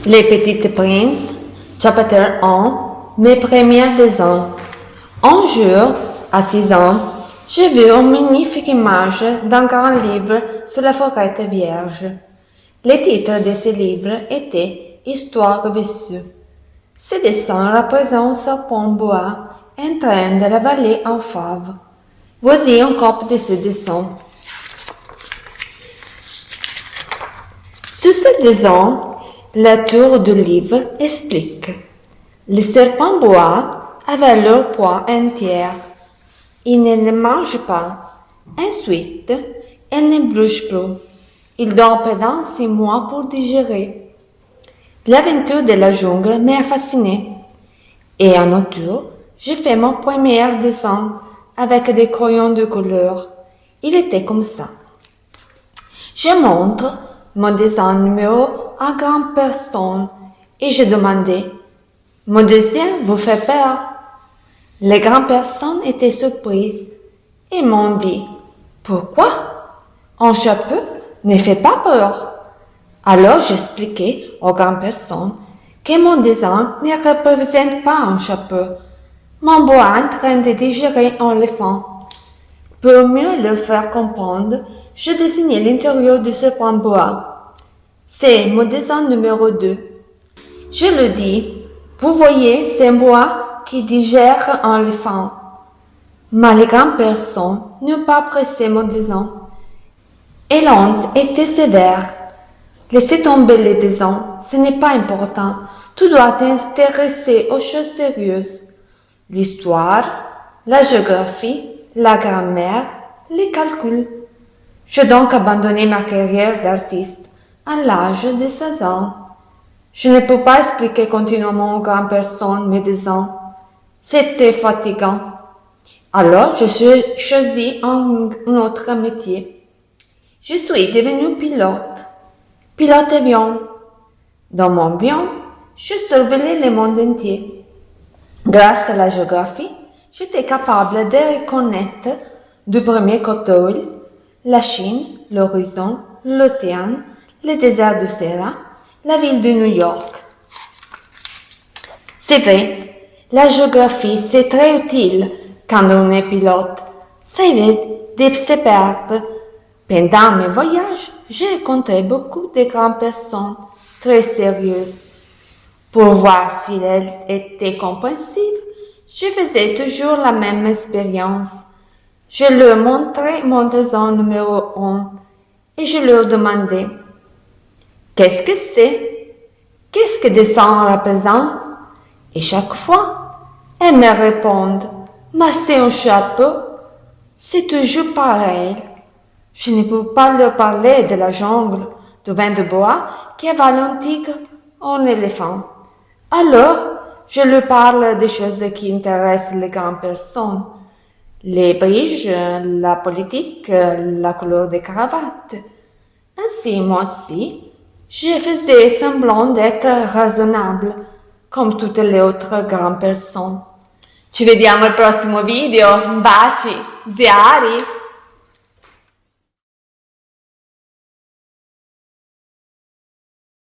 Les Petits Princes, chapitre 1, mes premières 2 ans. Un jour, à 6 ans, j'ai vu une magnifique image d'un grand livre sur la forêt vierge. Le titre de ce livre était Histoire reçue. Ce dessin représente un serpent bois en train de l'avaler en fave. Voici une copie de ce dessin. Sur ce dessin, la tour du livre explique. Le serpent bois avait leur poids entier. Il ne le mange pas. Ensuite, il ne bouge plus. Il dort pendant 6 mois pour digérer. L'aventure de la jungle m'a fascinée. Et en retour, j'ai fait mon premier dessin avec des crayons de couleur. Il était comme ça. Je montre mon dessin numéro à grande personne et je demandais, mon dessin vous fait peur? Les grandes personnes étaient surprises et m'ont dit, pourquoi? Un chapeau ne fait pas peur. Alors j'expliquais aux grandes personnes que mon dessin ne représente pas un chapeau. Mon bois en train de digérer un éléphant. Pour mieux le faire comprendre, je dessinais l'intérieur du serpent bois. C'est mon dessin numéro 2. Je le dis, vous voyez, c'est un bois qui digère un éléphant. Mais les grandes personnes n'ont pas apprécié mon dessin. Et l'honte était sévère. Laissez tomber les dessins, ce n'est pas important. Tu dois t'intéresser aux choses sérieuses. L'histoire, la géographie, la grammaire, les calculs. J'ai donc abandonné ma carrière d'artiste à l'âge de 16 ans. Je ne peux pas expliquer continuellement aux grandes personnes mes dessins. C'était fatigant. Alors, je suis choisi un autre métier. Je suis devenu pilote. Pilote avion. Dans mon avion, je surveillais le monde entier. Grâce à la géographie, j'étais capable de reconnaître du premier coup d'œil la Chine, l'horizon, l'océan, le désert du Sahara, la ville de New York. C'est vrai, la géographie c'est très utile quand on est pilote. Ça évite de se perdre. Pendant mes voyages, j'ai rencontré beaucoup de grandes personnes très sérieuses. Pour voir si elles étaient compréhensives, je faisais toujours la même expérience. Je leur montrais mon dessin numéro 1 et je leur demandais « Qu'est-ce que c'est? Qu'est-ce que dessin représente ?» Et chaque fois, elles me répondent « Mais c'est un chapeau. » C'est toujours pareil. Je ne peux pas leur parler de la jungle, du vin de bois qui avale un tigre ou un éléphant. Alors, je leur parle des choses qui intéressent les grandes personnes. Les bridges, la politique, la couleur des cravates. Ainsi, moi aussi, je faisais semblant d'être raisonnable, comme toutes les autres grandes personnes. Ci vediamo al prossimo video. Baci, ziari!